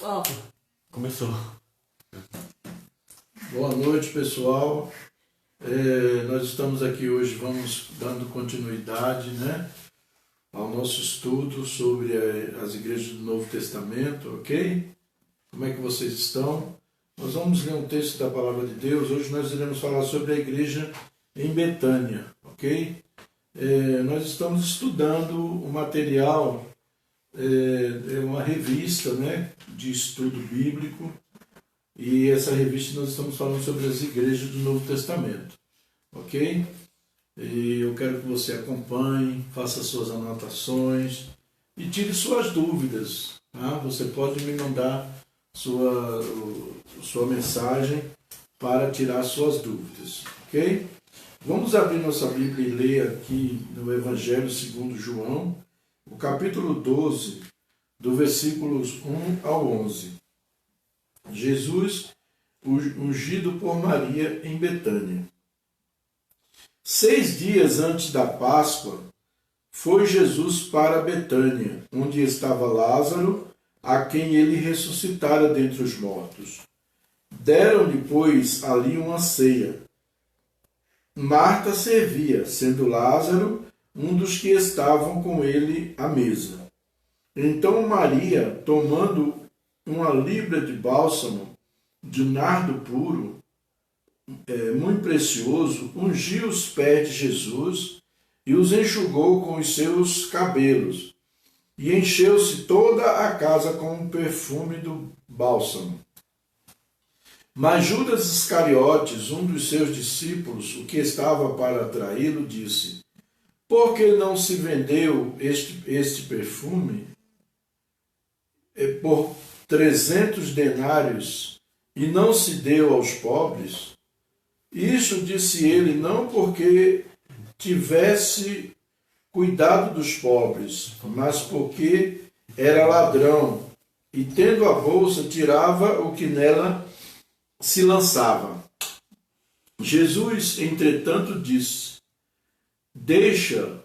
Ó, começou. Boa noite, pessoal. Nós estamos aqui hoje, vamos dando continuidade, ao nosso estudo sobre as igrejas do Novo Testamento, ok? Como é que vocês estão? Nós vamos ler um texto da Palavra de Deus. Hoje nós iremos falar sobre a igreja em Betânia, ok? Nós estamos estudando o material, uma revista, de estudo bíblico, e essa revista nós estamos falando sobre as igrejas do Novo Testamento, ok? E eu quero que você acompanhe, faça suas anotações e tire suas dúvidas, tá? Você pode me mandar sua mensagem para tirar suas dúvidas, ok? Vamos abrir nossa Bíblia e ler aqui no Evangelho segundo João, o capítulo 12, do versículos 1 ao 11. Jesus, ungido por Maria em Betânia. 6 dias antes da Páscoa, foi Jesus para Betânia, onde estava Lázaro, a quem ele ressuscitara dentre os mortos. Deram-lhe, pois, ali uma ceia. Marta servia, sendo Lázaro um dos que estavam com ele à mesa. Então Maria, tomando uma libra de bálsamo de nardo puro, muito precioso, ungiu os pés de Jesus e os enxugou com os seus cabelos, e encheu-se toda a casa com o perfume do bálsamo. Mas Judas Iscariotes, um dos seus discípulos, o que estava para traí-lo, disse: por que não se vendeu este perfume por 300 denários e não se deu aos pobres? Isso disse ele não porque tivesse cuidado dos pobres, mas porque era ladrão e, tendo a bolsa, tirava o que nela se lançava. Jesus, entretanto, disse: deixa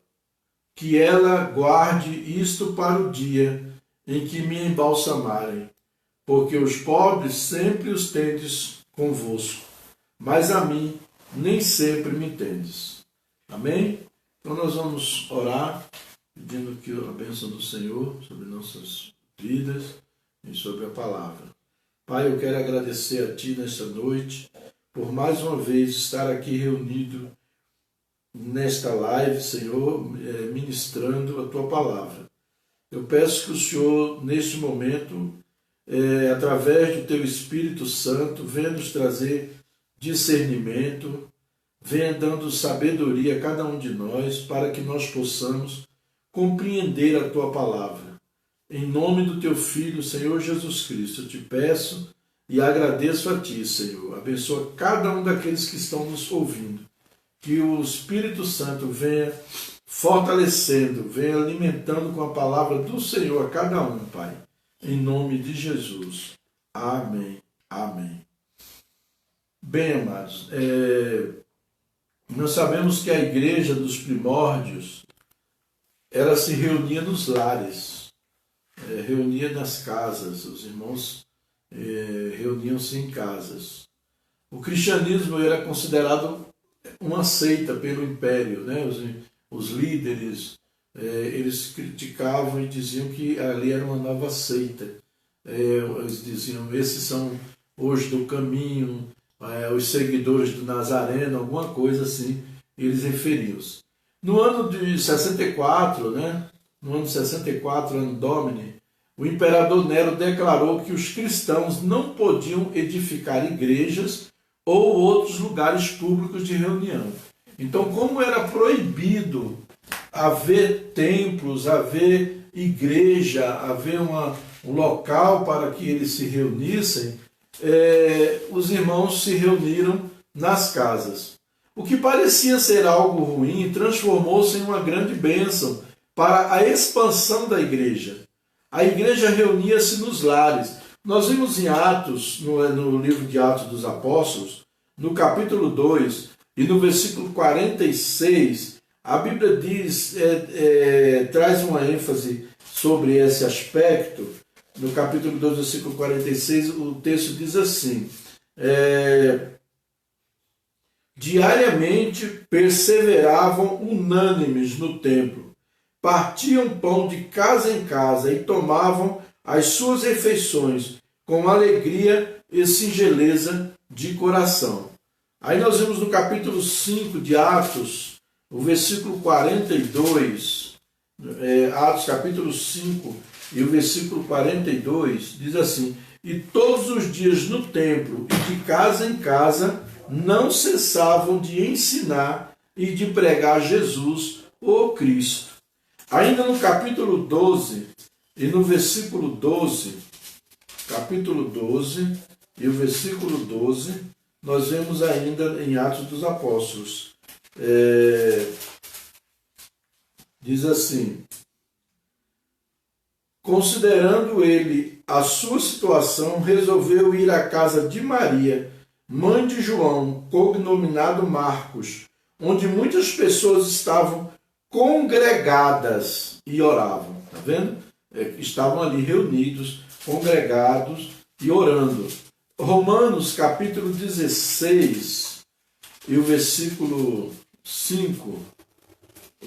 que ela guarde isto para o dia em que me embalsamarem, porque os pobres sempre os tendes convosco, mas a mim nem sempre me tendes. Amém? Então nós vamos orar, pedindo que a bênção do Senhor sobre nossas vidas e sobre a palavra. Pai, eu quero agradecer a Ti nesta noite, por mais uma vez estar aqui reunido nesta live, Senhor, ministrando a Tua palavra. Eu peço que o Senhor, neste momento, através do Teu Espírito Santo, venha nos trazer discernimento, venha dando sabedoria a cada um de nós, para que nós possamos compreender a Tua palavra. Em nome do Teu Filho, Senhor Jesus Cristo, eu te peço e agradeço a Ti, Senhor. Abençoa cada um daqueles que estão nos ouvindo. Que o Espírito Santo venha fortalecendo, venha alimentando com a palavra do Senhor a cada um, Pai. Em nome de Jesus. Amém. Amém. Bem, amados, nós sabemos que a igreja dos primórdios, ela se reunia nos lares, reunia nas casas, os irmãos reuniam-se em casas. O cristianismo era considerado uma seita pelo império, os líderes, eles criticavam e diziam que ali era uma nova seita. Eles diziam: esses são hoje do caminho, os seguidores do Nazareno, alguma coisa assim, eles referiam-se. No ano de 64, ano Domini, o imperador Nero declarou que os cristãos não podiam edificar igrejas ou outros lugares públicos de reunião. Então, como era proibido haver templos, haver igreja, haver um local para que eles se reunissem, os irmãos se reuniram nas casas. O que parecia ser algo ruim transformou-se em uma grande bênção para a expansão da igreja. A igreja reunia-se nos lares. Nós vimos em Atos, no livro de Atos dos Apóstolos, no capítulo 2 e no versículo 46, a Bíblia diz, traz uma ênfase sobre esse aspecto, no capítulo 2, versículo 46, o texto diz assim: diariamente perseveravam unânimes no templo, partiam pão de casa em casa e tomavam as suas refeições com alegria e singeleza de coração. Aí nós vemos no capítulo 5 de Atos, o versículo 42, Atos capítulo 5 e o versículo 42, diz assim: e todos os dias no templo e de casa em casa não cessavam de ensinar e de pregar Jesus, o Cristo. Ainda no capítulo 12 e no versículo 12, capítulo 12 e o versículo 12, nós vemos ainda em Atos dos Apóstolos. Diz assim: considerando ele a sua situação, resolveu ir à casa de Maria, mãe de João, cognominado Marcos, onde muitas pessoas estavam congregadas e oravam. Está vendo? Estavam ali reunidos, congregados e orando. Romanos capítulo 16 e o versículo 5.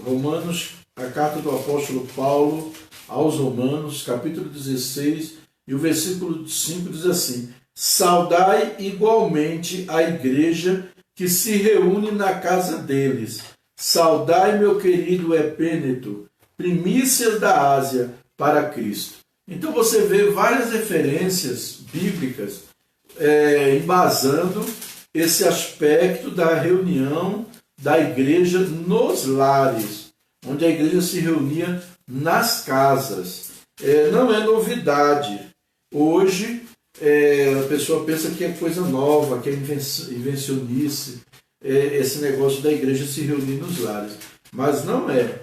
Romanos, a carta do apóstolo Paulo aos Romanos, capítulo 16 e o versículo 5 diz assim: saudai igualmente a igreja que se reúne na casa deles. Saudai meu querido Epêneto, primícias da Ásia para Cristo. Então você vê várias referências bíblicas embasando esse aspecto da reunião da igreja nos lares, onde a igreja se reunia nas casas. Não é novidade. Hoje a pessoa pensa que é coisa nova, que é invencionice, esse negócio da igreja se reunir nos lares. Mas não é.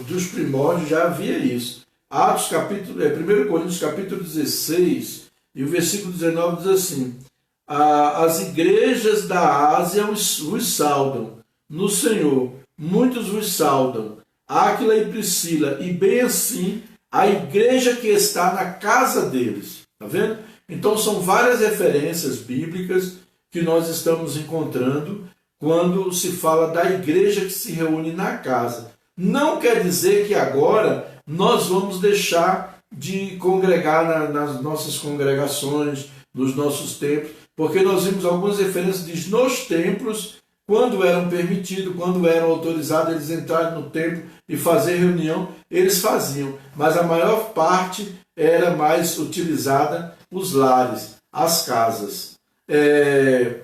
Dos primórdios já havia isso. Atos capítulo, 1 Coríntios capítulo 16 e o versículo 19 diz assim: as igrejas da Ásia vos saudam no Senhor, muitos vos saudam, Áquila e Priscila, e bem assim a igreja que está na casa deles. Está vendo? Então são várias referências bíblicas que nós estamos encontrando quando se fala da igreja que se reúne na casa. Não quer dizer que agora nós vamos deixar de congregar nas nossas congregações, nos nossos templos, porque nós vimos algumas referências de nos templos, quando eram permitidos, quando eram autorizados eles entrarem no templo e fazer reunião, eles faziam, mas a maior parte era mais utilizada os lares, as casas.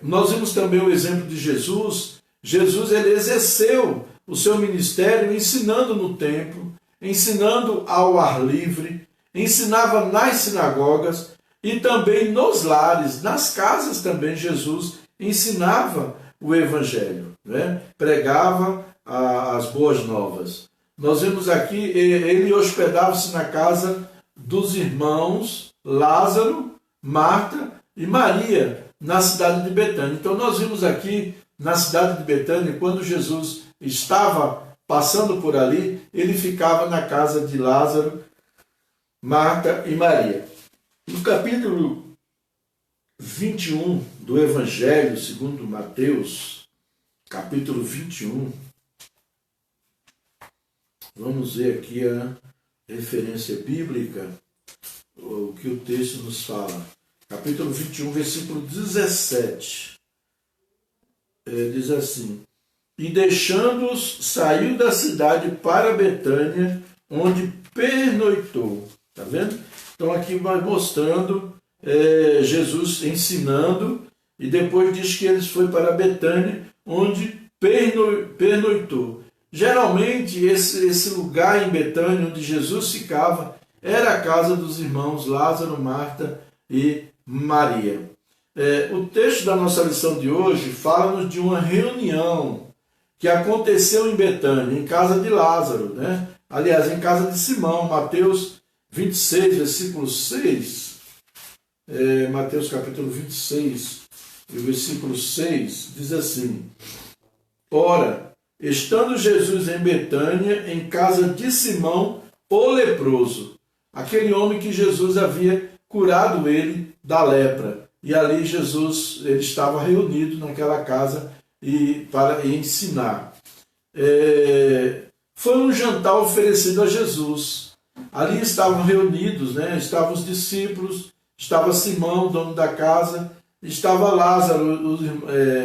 Nós vimos também o exemplo de Jesus. Jesus ele exerceu o seu ministério ensinando no templo, ensinando ao ar livre, ensinava nas sinagogas e também nos lares, nas casas também Jesus ensinava o evangelho, né? Pregava as boas novas. Nós vemos aqui, ele hospedava-se na casa dos irmãos Lázaro, Marta e Maria, na cidade de Betânia. Então nós vimos aqui na cidade de Betânia, quando Jesus estava passando por ali, ele ficava na casa de Lázaro, Marta e Maria. No capítulo 21 do Evangelho segundo Mateus, capítulo 21, vamos ver aqui a referência bíblica, o que o texto nos fala. Capítulo 21, versículo 17. Diz assim: e deixando-os, saiu da cidade para Betânia, onde pernoitou. Está vendo? Então aqui vai mostrando Jesus ensinando, e depois diz que eles foram para Betânia, onde pernoitou. Geralmente esse lugar em Betânia, onde Jesus ficava, era a casa dos irmãos Lázaro, Marta e Maria. O texto da nossa lição de hoje fala-nos de uma reunião que aconteceu em Betânia, em casa de Lázaro, né? Aliás, em casa de Simão. Mateus 26, versículo 6, Mateus capítulo 26, e o versículo 6, diz assim: ora, estando Jesus em Betânia, em casa de Simão, o leproso, aquele homem que Jesus havia curado ele da lepra. E ali ele estava reunido naquela casa para ensinar. Foi um jantar oferecido a Jesus. Ali estavam reunidos, né? Estavam os discípulos, estava Simão, dono da casa, estava Lázaro,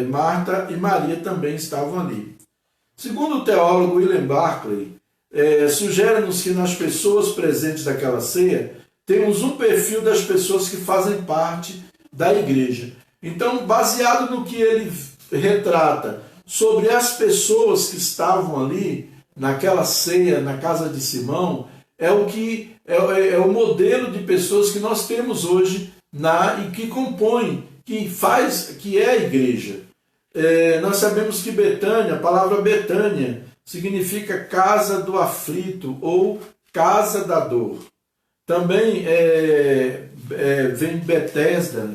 Marta e Maria também estavam ali. Segundo o teólogo William Barclay, sugere-nos que nas pessoas presentes daquela ceia, temos um perfil das pessoas que fazem parte da igreja. Então, baseado no que ele retrata sobre as pessoas que estavam ali, naquela ceia, na casa de Simão, é o modelo de pessoas que nós temos hoje e que compõem, que é a igreja. Nós sabemos que Betânia, a palavra Betânia, significa casa do aflito ou casa da dor. Também vem Betesda,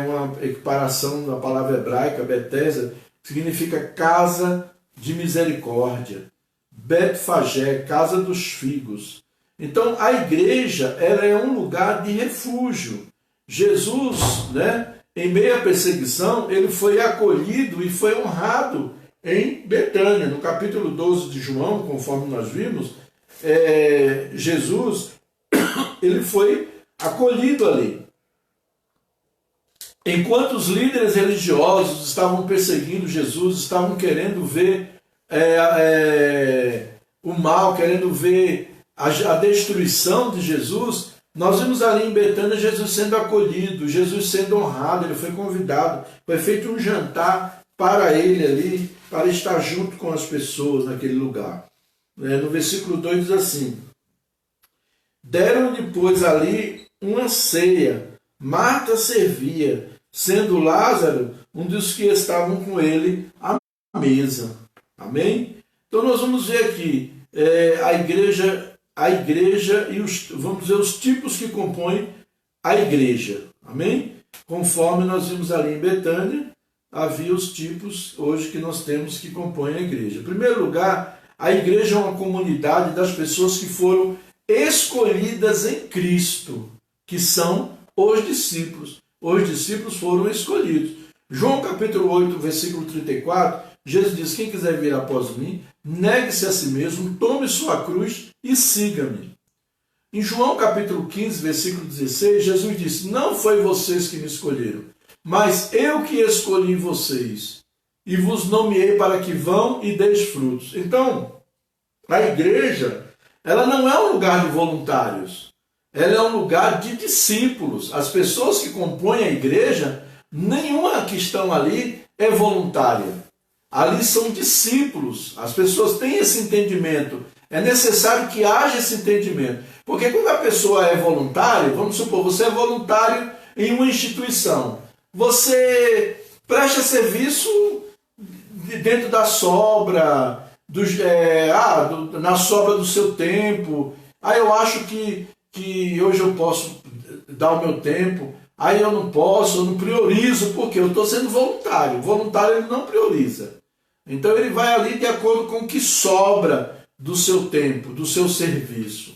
uma equiparação da palavra hebraica, Betesda, que significa casa de misericórdia. Betfagé, casa dos figos. Então, a igreja ela é um lugar de refúgio. Jesus, né, em meio à perseguição, ele foi acolhido e foi honrado em Betânia. No capítulo 12 de João, conforme nós vimos, Jesus ele foi acolhido ali. Enquanto os líderes religiosos estavam perseguindo Jesus, estavam querendo ver o mal, querendo ver a destruição de Jesus, nós vimos ali em Betânia Jesus sendo acolhido, Jesus sendo honrado, ele foi convidado, foi feito um jantar para ele ali, para estar junto com as pessoas naquele lugar. No versículo 2 diz assim: deram-lhe, pois, ali uma ceia, Marta servia, sendo Lázaro um dos que estavam com ele à mesa. Amém? Então nós vamos ver aqui a igreja e vamos dizer os tipos que compõem a igreja. Amém? Conforme nós vimos ali em Betânia, havia os tipos hoje que nós temos que compõem a igreja. Em primeiro lugar, a igreja é uma comunidade das pessoas que foram escolhidas em Cristo, que são os discípulos. Os discípulos foram escolhidos. João capítulo 8, versículo 34, Jesus diz: quem quiser vir após mim, negue-se a si mesmo, tome sua cruz e siga-me. Em João capítulo 15, versículo 16, Jesus disse: não foi vocês que me escolheram, mas eu que escolhi vocês, e vos nomeei para que vão e deis frutos. Então, a igreja, ela não é um lugar de voluntários, ela é um lugar de discípulos. As pessoas que compõem a igreja, nenhuma que estão ali é voluntária. Ali são discípulos. As pessoas têm esse entendimento. É necessário que haja esse entendimento. Porque quando a pessoa é voluntária, vamos supor, você é voluntário em uma instituição. Você presta serviço dentro da sobra, na sobra do seu tempo. Eu acho que hoje eu posso dar o meu tempo. Aí eu não posso, eu não priorizo, porque eu estou sendo voluntário. O voluntário ele não prioriza. Então ele vai ali de acordo com o que sobra do seu tempo, do seu serviço.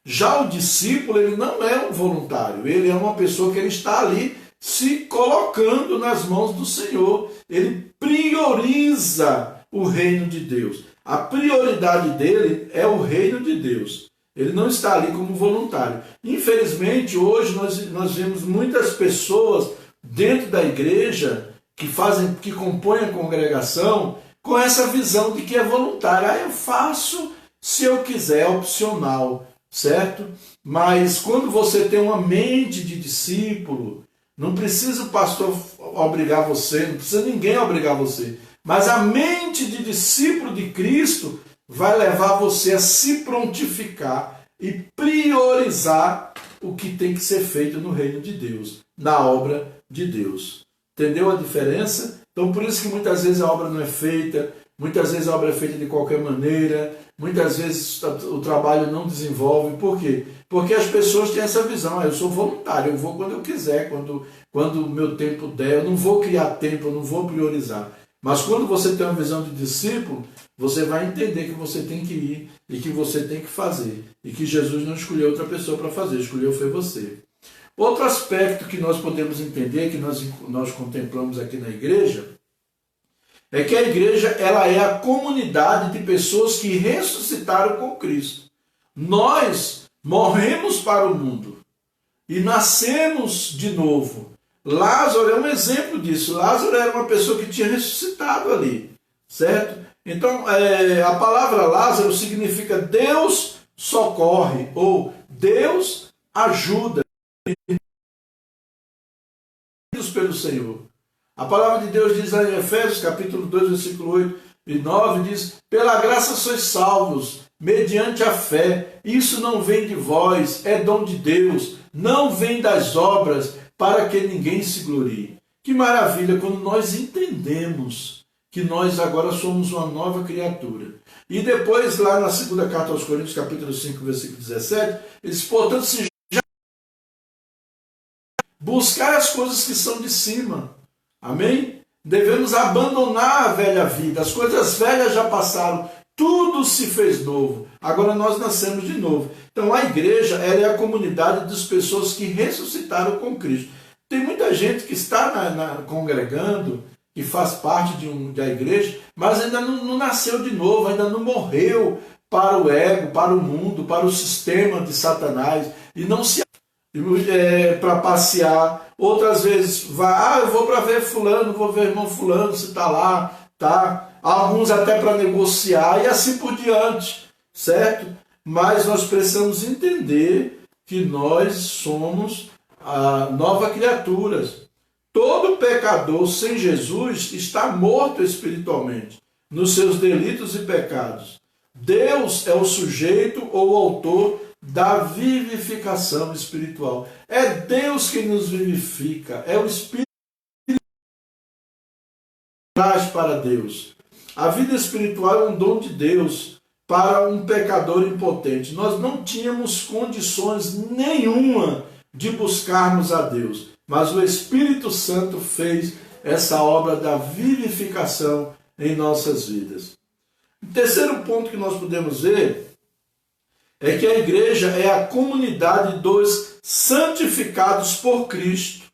Já o discípulo, ele não é um voluntário, ele é uma pessoa que ele está ali se colocando nas mãos do Senhor. Ele prioriza o reino de Deus. A prioridade dele é o reino de Deus. Ele não está ali como voluntário. Infelizmente, hoje nós vemos muitas pessoas dentro da igreja que compõem a congregação com essa visão de que é voluntário. Eu faço se eu quiser, é opcional, certo? Mas quando você tem uma mente de discípulo, não precisa o pastor obrigar você, não precisa ninguém obrigar você. Mas a mente de discípulo de Cristo vai levar você a se prontificar e priorizar o que tem que ser feito no reino de Deus, na obra de Deus. Entendeu a diferença? Então por isso que muitas vezes a obra não é feita, muitas vezes a obra é feita de qualquer maneira, muitas vezes o trabalho não desenvolve. Por quê? Porque as pessoas têm essa visão: eu sou voluntário, eu vou quando eu quiser, quando o meu tempo der, eu não vou criar tempo, eu não vou priorizar. Mas quando você tem uma visão de discípulo, você vai entender que você tem que ir e que você tem que fazer. E que Jesus não escolheu outra pessoa para fazer, escolheu foi você. Outro aspecto que nós podemos entender, que nós contemplamos aqui na igreja, é que a igreja ela é a comunidade de pessoas que ressuscitaram com Cristo. Nós morremos para o mundo e nascemos de novo. Lázaro é um exemplo disso. Lázaro era uma pessoa que tinha ressuscitado ali, certo? Então, a palavra Lázaro significa Deus socorre ou Deus ajuda pelo Senhor. A palavra de Deus diz lá em Efésios, capítulo 2, versículo 8 e 9, diz: pela graça sois salvos, mediante a fé. Isso não vem de vós, é dom de Deus, não vem das obras, para que ninguém se glorie. Que maravilha quando nós entendemos que nós agora somos uma nova criatura. E depois, lá na segunda carta aos Coríntios, capítulo 5, versículo 17, ele diz: portanto, se buscar as coisas que são de cima. Amém? Devemos abandonar a velha vida. As coisas velhas já passaram. Tudo se fez novo. Agora nós nascemos de novo. Então a igreja ela é a comunidade das pessoas que ressuscitaram com Cristo. Tem muita gente que está congregando, que faz parte da igreja, mas ainda não nasceu de novo, ainda não morreu para o ego, para o mundo, para o sistema de Satanás. E não se para passear. Outras vezes vai, eu vou para ver fulano, vou ver irmão fulano, se está lá, tá? Alguns até para negociar e assim por diante, certo? Mas nós precisamos entender que nós somos novas criaturas. Todo pecador sem Jesus está morto espiritualmente, nos seus delitos e pecados. Deus é o sujeito ou o autor da vivificação espiritual. É Deus que nos vivifica, é o Espírito que traz para Deus. A vida espiritual é um dom de Deus para um pecador impotente. Nós não tínhamos condições nenhuma de buscarmos a Deus, mas o Espírito Santo fez essa obra da vivificação em nossas vidas. O terceiro ponto que nós podemos ver é que a igreja é a comunidade dos santificados por Cristo.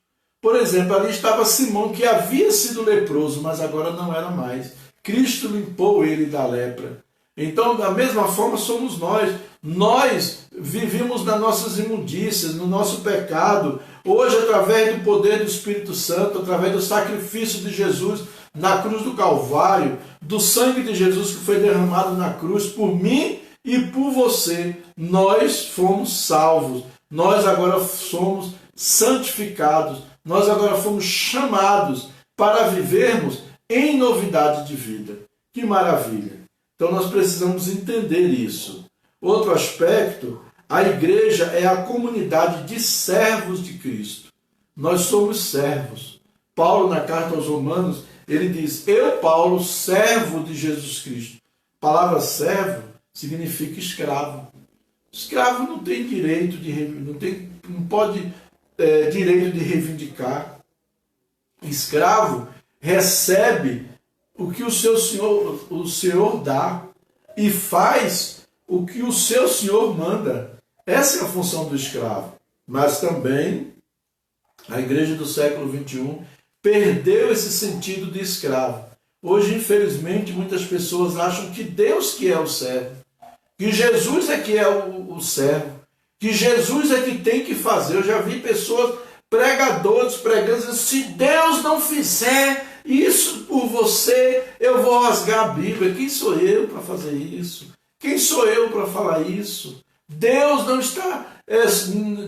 Por exemplo, ali estava Simão, que havia sido leproso, mas agora não era mais. Cristo limpou ele da lepra. Então, da mesma forma, somos nós. Nós vivemos nas nossas imundícias, no nosso pecado. Hoje, através do poder do Espírito Santo, através do sacrifício de Jesus na cruz do Calvário, do sangue de Jesus que foi derramado na cruz por mim e por você, nós fomos salvos. Nós agora somos santificados. Nós agora fomos chamados para vivermos em novidade de vida. Que maravilha! Então nós precisamos entender isso. Outro aspecto, a igreja é a comunidade de servos de Cristo. Nós somos servos. Paulo, na carta aos Romanos, ele diz: eu, Paulo, servo de Jesus Cristo. A palavra servo significa escravo. Escravo não tem direito não pode direito de reivindicar. Escravo recebe o que o senhor dá e faz o que o seu senhor manda. Essa é a função do escravo. Mas também a igreja do século XXI perdeu esse sentido de escravo. Hoje, infelizmente, muitas pessoas acham que Deus que é o servo, que Jesus é que é o servo, que Jesus é que tem que fazer. Eu já vi pessoas, pregadores, pregando, se Deus não fizer isso por você, eu vou rasgar a Bíblia. Quem sou eu para fazer isso? Quem sou eu para falar isso? Deus não está,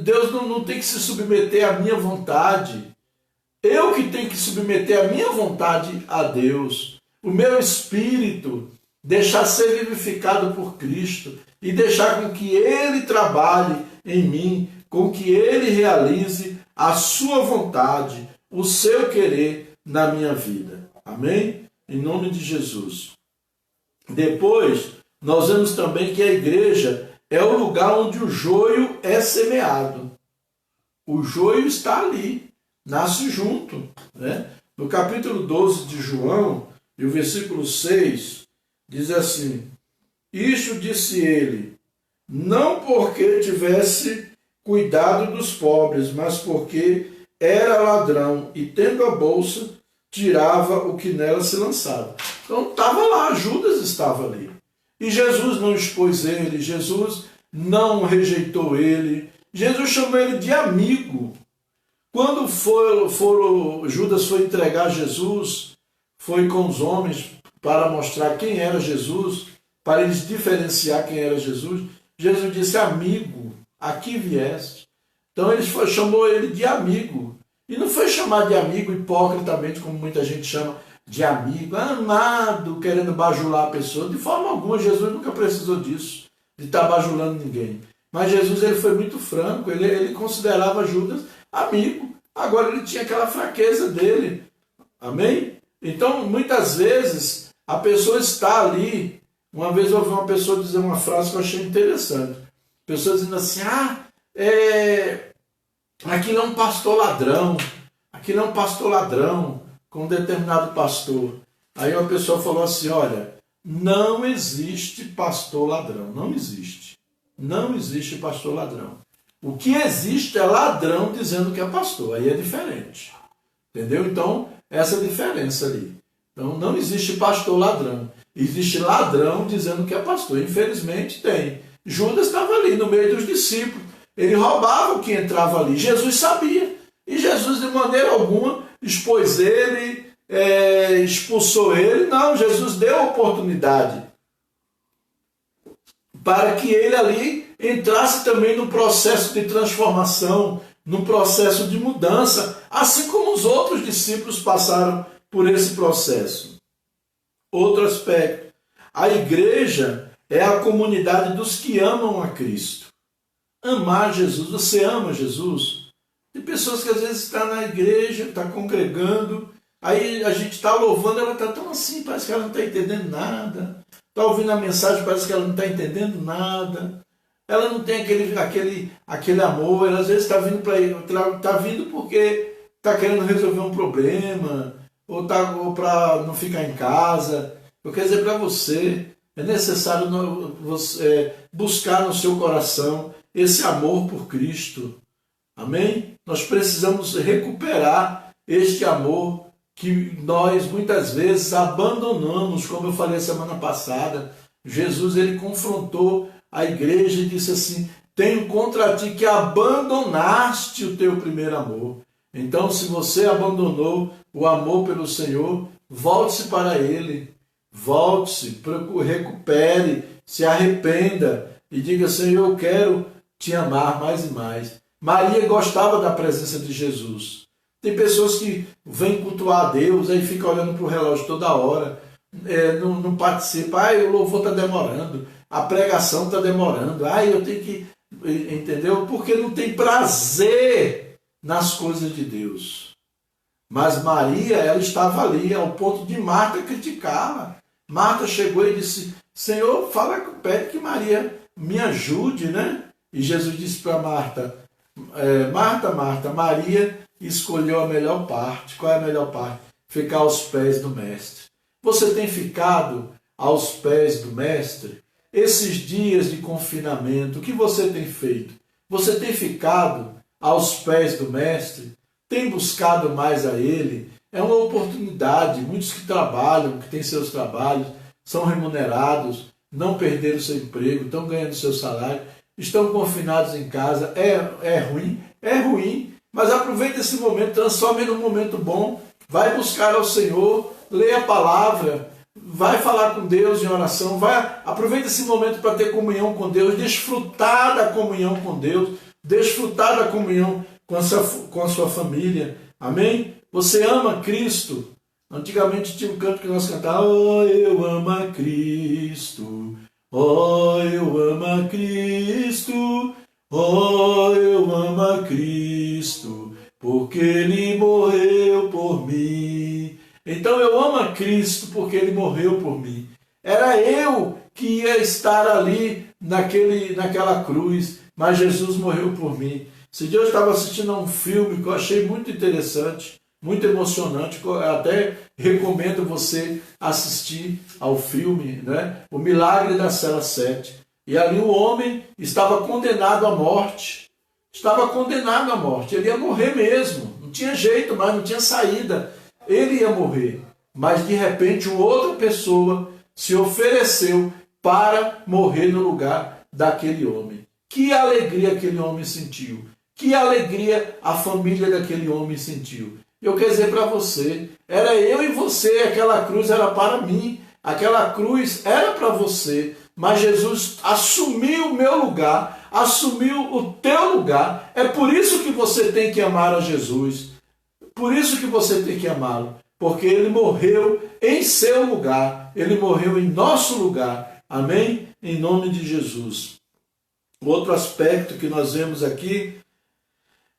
Deus não tem que se submeter à minha vontade. Eu que tenho que submeter a minha vontade a Deus. O meu espírito, deixar ser vivificado por Cristo e deixar com que Ele trabalhe em mim, com que Ele realize a sua vontade, o seu querer na minha vida. Amém? Em nome de Jesus. Depois, nós vemos também que a igreja é o lugar onde o joio é semeado. O joio está ali, nasce junto, né? No capítulo 12 de João, E o versículo 6 diz assim: isto disse ele, não porque tivesse cuidado dos pobres, mas porque era ladrão e, tendo a bolsa, tirava o que nela se lançava. Então estava lá, Judas estava ali. E Jesus não expôs ele, Jesus não rejeitou ele, Jesus chamou ele de amigo. Quando Judas foi entregar Jesus, foi com os homens para mostrar quem era Jesus, para eles diferenciar quem era Jesus. Jesus disse: amigo, aqui vieste. Então ele chamou ele de amigo. E não foi chamar de amigo hipocritamente, como muita gente chama de amigo, amado, querendo bajular a pessoa. De forma alguma, Jesus nunca precisou disso, de estar bajulando ninguém. Mas Jesus ele foi muito franco, ele considerava Judas amigo. Agora ele tinha aquela fraqueza dele. Amém? Então, muitas vezes, a pessoa está ali. Uma vez eu ouvi uma pessoa dizer uma frase que eu achei interessante. A pessoa dizendo assim: aquilo é um pastor ladrão. Aquilo é um pastor ladrão, com um determinado pastor. Aí uma pessoa falou assim: olha, não existe pastor ladrão. Não existe. Não existe pastor ladrão. O que existe é ladrão dizendo que é pastor. Aí é diferente. Entendeu? Então, essa é a diferença ali. Então, não existe pastor ladrão. Existe ladrão dizendo que é pastor. Infelizmente, tem. Judas estava ali no meio dos discípulos. Ele roubava o que entrava ali. Jesus sabia. E Jesus, de maneira alguma, expôs ele, expulsou ele. Não, Jesus deu a oportunidade para que ele ali entrasse também no processo de transformação, no processo de mudança, assim como os outros discípulos passaram por esse processo. Outro aspecto: a igreja é a comunidade dos que amam a Cristo. Amar Jesus. Você ama Jesus? Tem pessoas que às vezes estão na igreja, estão congregando, aí a gente está louvando, ela está tão assim, parece que ela não está entendendo nada. Está ouvindo a mensagem, parece que ela não está entendendo nada. Ela não tem aquele amor. Ela às vezes está vindo porque está querendo resolver um problema, ou para não ficar em casa. Eu quero dizer para você, é necessário buscar no seu coração esse amor por Cristo. Amém? Nós precisamos recuperar este amor que nós muitas vezes abandonamos, como eu falei semana passada. Jesus ele confrontou a igreja e disse assim: tenho contra ti que abandonaste o teu primeiro amor. Então, se você abandonou o amor pelo Senhor, volte-se para Ele. Volte-se, recupere, se arrependa e diga: Senhor, eu quero te amar mais e mais. Maria gostava da presença de Jesus. Tem pessoas que vêm cultuar a Deus, aí fica olhando para o relógio toda hora, não participa. O louvor está demorando, a pregação está demorando, eu tenho que... Entendeu? Porque não tem prazer nas coisas de Deus. Mas Maria, ela estava ali, ao ponto de Marta criticá-la. Marta chegou e disse: Senhor, pede que Maria me ajude, né? E Jesus disse para Marta: Marta, Marta, Maria escolheu a melhor parte. Qual é a melhor parte? Ficar aos pés do Mestre. Você tem ficado aos pés do Mestre? Esses dias de confinamento, o que você tem feito? Você tem ficado aos pés do Mestre? Tem buscado mais a Ele? É uma oportunidade. Muitos que trabalham, que têm seus trabalhos, são remunerados, não perderam seu emprego, estão ganhando seu salário, estão confinados em casa. É ruim, mas aproveite esse momento, transforme num momento bom, vai buscar ao Senhor, leia a palavra, vai falar com Deus em oração, aproveite esse momento para ter comunhão com Deus, desfrutar da comunhão com Deus, desfrutar da comunhão com a sua família. Amém? Você ama Cristo? Antigamente tinha um canto que nós cantávamos: oh, eu amo a Cristo, oh, eu amo a Cristo, oh, eu amo a Cristo, porque Ele morreu por mim. Então eu amo a Cristo porque Ele morreu por mim. Era eu que ia estar ali naquela cruz, mas Jesus morreu por mim. Esse dia eu estava assistindo a um filme que eu achei muito interessante, muito emocionante. Eu até recomendo você assistir ao filme, né? O Milagre da Cela 7. E ali o homem estava condenado à morte. Estava condenado à morte. Ele ia morrer mesmo. Não tinha jeito mais, não tinha saída. Ele ia morrer. Mas de repente uma outra pessoa se ofereceu para morrer no lugar daquele homem. Que alegria aquele homem sentiu. Que alegria a família daquele homem sentiu. Eu quero dizer para você, era eu e você, aquela cruz era para mim, aquela cruz era para você, mas Jesus assumiu o meu lugar, assumiu o teu lugar. É por isso que você tem que amar a Jesus, por isso que você tem que amá-lo, porque ele morreu em seu lugar, ele morreu em nosso lugar, amém? Em nome de Jesus. Outro aspecto que nós vemos aqui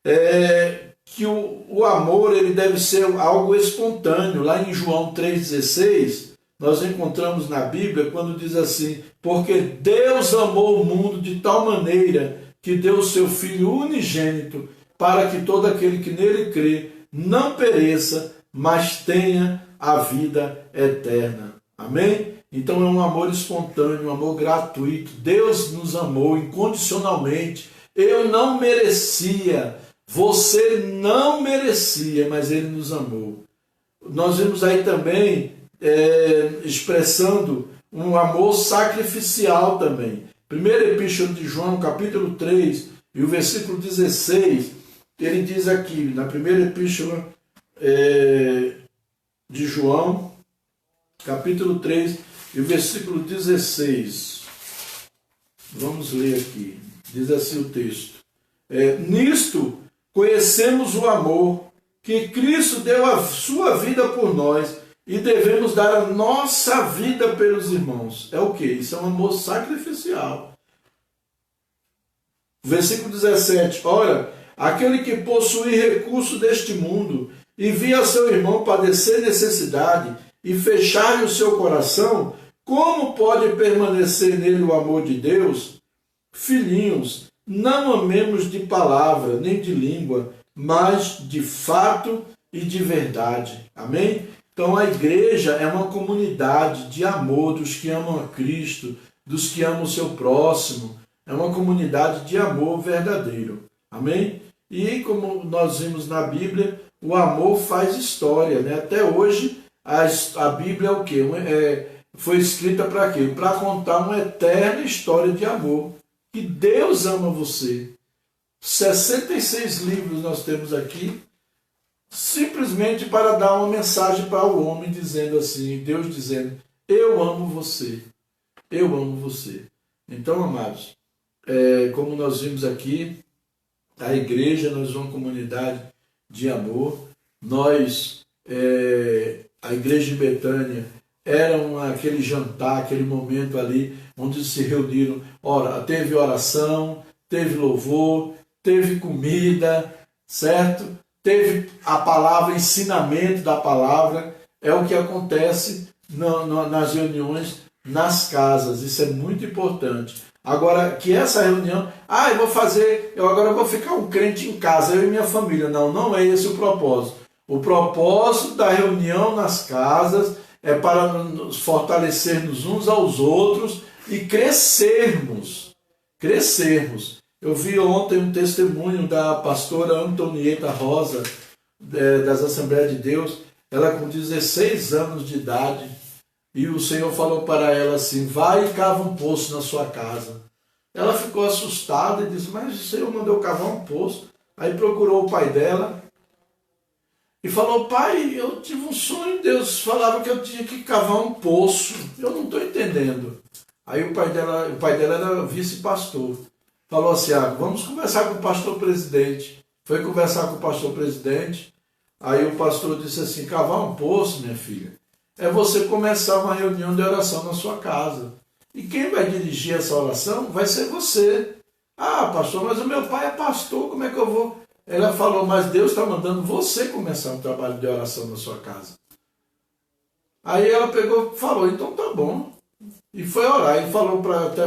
é que o amor ele deve ser algo espontâneo. Lá em João 3,16, nós encontramos na Bíblia quando diz assim: porque Deus amou o mundo de tal maneira que deu o seu Filho unigênito, para que todo aquele que nele crê não pereça, mas tenha a vida eterna. Amém? Então é um amor espontâneo, um amor gratuito. Deus nos amou incondicionalmente. Eu não merecia, você não merecia, mas Ele nos amou. Nós vemos aí também expressando um amor sacrificial também. Primeira Epístola de João, capítulo 3, e o versículo 16, ele diz aqui, na primeira Epístola de João, capítulo 3, e o versículo 16. Vamos ler aqui. Diz assim o texto. Nisto conhecemos o amor que Cristo deu a sua vida por nós e devemos dar a nossa vida pelos irmãos. É o quê? Isso é um amor sacrificial. Versículo 17. Ora, aquele que possui recurso deste mundo e via seu irmão padecer necessidade e fechar-lhe o seu coração, como pode permanecer nele o amor de Deus? Filhinhos, não amemos de palavra nem de língua, mas de fato e de verdade. Amém? Então a igreja é uma comunidade de amor dos que amam a Cristo, dos que amam o seu próximo. É uma comunidade de amor verdadeiro. Amém? E como nós vimos na Bíblia, o amor faz história, né? Até hoje a Bíblia é o quê? Foi escrita para quê? Para contar uma eterna história de amor. Que Deus ama você. 66 livros nós temos aqui, simplesmente para dar uma mensagem para o homem, dizendo assim, Deus dizendo, eu amo você. Eu amo você. Então, amados, como nós vimos aqui, a igreja, nós somos uma comunidade de amor. Nós, a igreja de Betânia, era aquele jantar, aquele momento ali, onde se reuniram, teve oração, teve louvor, teve comida, certo? Teve a palavra, ensinamento da palavra. É o que acontece nas reuniões, nas casas. Isso é muito importante. Agora, que essa reunião, agora vou ficar um crente em casa, eu e minha família. Não, não é esse o propósito. O propósito da reunião nas casas é para nos fortalecermos uns aos outros e crescermos. Crescermos. Eu vi ontem um testemunho da pastora Antonieta Rosa, das Assembleias de Deus, ela com 16 anos de idade, e o Senhor falou para ela assim, vai e cava um poço na sua casa. Ela ficou assustada e disse, mas o Senhor mandou cavar um poço. Aí procurou o pai dela e falou, pai, eu tive um sonho, Deus falava que eu tinha que cavar um poço, eu não estou entendendo. Aí o pai dela era vice-pastor. Falou assim, vamos conversar com o pastor presidente. Foi conversar com o pastor presidente. Aí o pastor disse assim, cavar um poço, minha filha, é você começar uma reunião de oração na sua casa. E quem vai dirigir essa oração vai ser você. Pastor, mas o meu pai é pastor, como é que eu vou? Ela falou, mas Deus está mandando você começar um trabalho de oração na sua casa. Aí ela pegou e falou, então tá bom. E foi orar. E até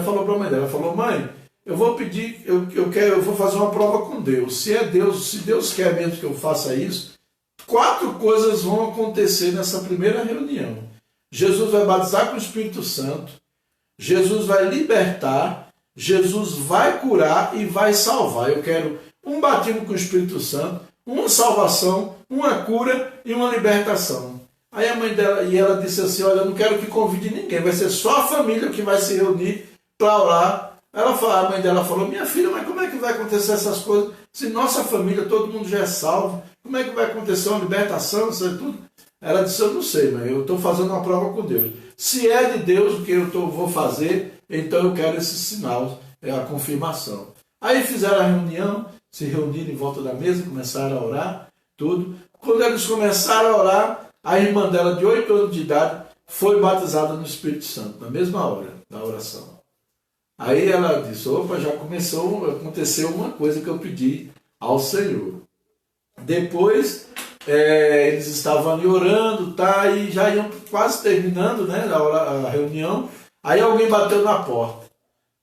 falou para a mãe dela, falou, mãe, eu vou pedir, eu vou fazer uma prova com Deus. Se Deus quer mesmo que eu faça isso, 4 coisas vão acontecer nessa primeira reunião. Jesus vai batizar com o Espírito Santo, Jesus vai libertar, Jesus vai curar e vai salvar. Eu quero um batismo com o Espírito Santo, uma salvação, uma cura e uma libertação. Aí a mãe dela, e ela disse assim, olha, eu não quero que convide ninguém, vai ser só a família que vai se reunir para orar. A mãe dela falou, minha filha, mas como é que vai acontecer essas coisas? Se nossa família, todo mundo já é salvo, como é que vai acontecer uma libertação, isso é tudo? Ela disse, eu não sei, mas eu estou fazendo uma prova com Deus. Se é de Deus o que eu vou fazer, então eu quero esse sinal, é a confirmação. Aí fizeram a reunião, se reuniram em volta da mesa, começaram a orar, tudo. Quando eles começaram a orar, a irmã dela, de 8 anos de idade, foi batizada no Espírito Santo, na mesma hora da oração. Aí ela disse, opa, já aconteceu uma coisa que eu pedi ao Senhor. Depois, eles estavam ali orando, tá, e já iam quase terminando, né, a reunião. Aí alguém bateu na porta.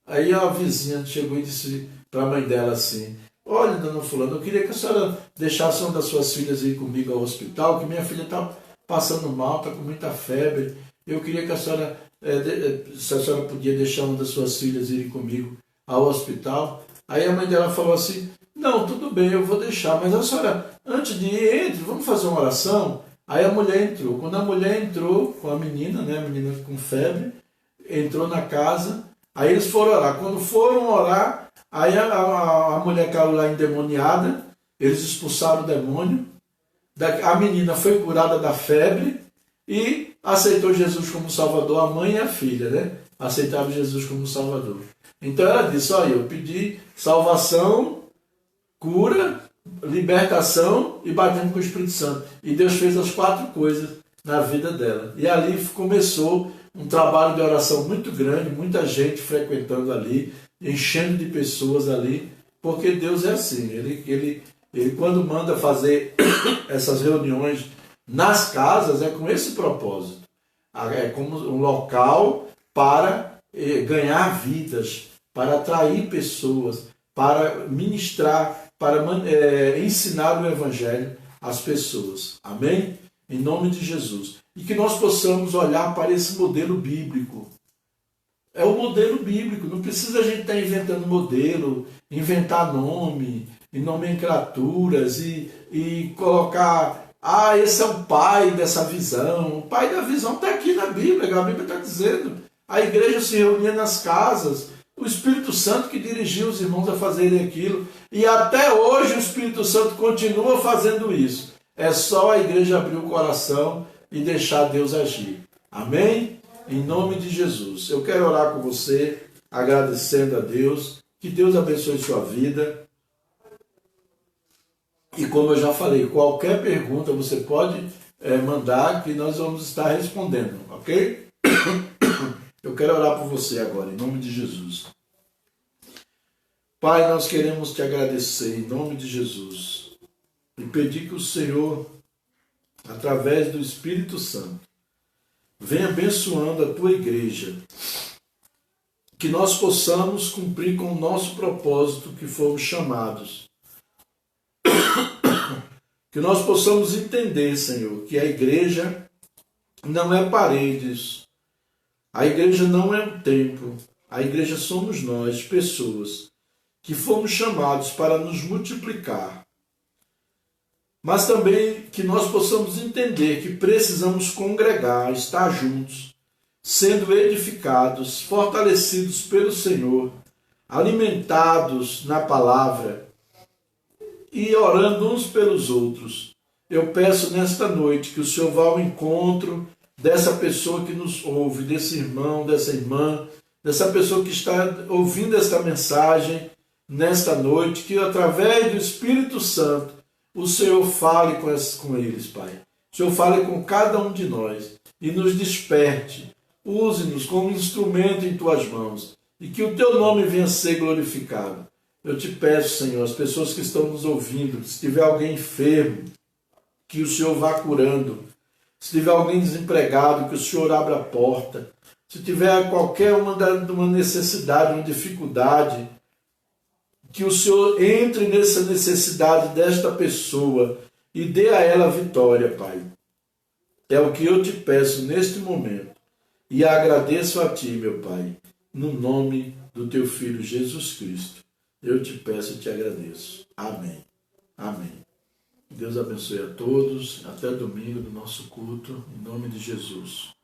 Aí a vizinha chegou e disse para a mãe dela assim, olha, dona fulana, eu queria que a senhora deixasse uma das suas filhas ir comigo ao hospital, que minha filha está passando mal, está com muita febre. Eu queria que a senhora, se a senhora podia deixar uma das suas filhas ir comigo ao hospital. Aí a mãe dela falou assim, não, tudo bem, eu vou deixar, mas a senhora, antes de ir, entre, vamos fazer uma oração? Aí a mulher entrou. Quando a mulher entrou com a menina, né, a menina com febre, entrou na casa, aí eles foram orar. Quando foram orar, aí a mulher caiu lá endemoniada, eles expulsaram o demônio, a menina foi curada da febre e aceitou Jesus como Salvador, a mãe e a filha, né? Aceitaram Jesus como Salvador. Então ela disse, olha, eu pedi salvação, cura, libertação e batismo com o Espírito Santo. E Deus fez as 4 coisas na vida dela. E ali começou um trabalho de oração muito grande, muita gente frequentando ali, enchendo de pessoas ali, porque Deus é assim, ele quando manda fazer essas reuniões nas casas, é com esse propósito. É como um local para ganhar vidas, para atrair pessoas, para ministrar, para ensinar o Evangelho às pessoas. Amém? Em nome de Jesus. E que nós possamos olhar para esse modelo bíblico. É o modelo bíblico, não precisa a gente estar inventando modelo, inventar nome, e nomenclaturas, e colocar, esse é o pai dessa visão. O pai da visão está aqui na Bíblia, a Bíblia está dizendo. A igreja se reunia nas casas, o Espírito Santo que dirigia os irmãos a fazerem aquilo, e até hoje o Espírito Santo continua fazendo isso. É só a igreja abrir o coração e deixar Deus agir. Amém? Em nome de Jesus. Eu quero orar com você, agradecendo a Deus, que Deus abençoe sua vida. E como eu já falei, qualquer pergunta você pode mandar, que nós vamos estar respondendo, ok? Eu quero orar por você agora, em nome de Jesus. Pai, nós queremos te agradecer, em nome de Jesus, e pedir que o Senhor, através do Espírito Santo, venha abençoando a tua igreja, que nós possamos cumprir com o nosso propósito que fomos chamados, que nós possamos entender, Senhor, que a igreja não é paredes, a igreja não é um templo, a igreja somos nós, pessoas, que fomos chamados para nos multiplicar, mas também que nós possamos entender que precisamos congregar, estar juntos, sendo edificados, fortalecidos pelo Senhor, alimentados na palavra e orando uns pelos outros. Eu peço nesta noite que o Senhor vá ao encontro dessa pessoa que nos ouve, desse irmão, dessa irmã, dessa pessoa que está ouvindo esta mensagem nesta noite, que através do Espírito Santo o Senhor fale com eles, Pai. O Senhor fale com cada um de nós e nos desperte. Use-nos como instrumento em Tuas mãos e que o Teu nome venha ser glorificado. Eu te peço, Senhor, as pessoas que estão nos ouvindo, se tiver alguém enfermo, que o Senhor vá curando. Se tiver alguém desempregado, que o Senhor abra a porta. Se tiver qualquer uma necessidade, uma dificuldade, que o Senhor entre nessa necessidade desta pessoa e dê a ela vitória, Pai. É o que eu te peço neste momento. E agradeço a Ti, meu Pai, no nome do Teu Filho Jesus Cristo. Eu te peço e te agradeço. Amém. Amém. Deus abençoe a todos. Até domingo do nosso culto. Em nome de Jesus.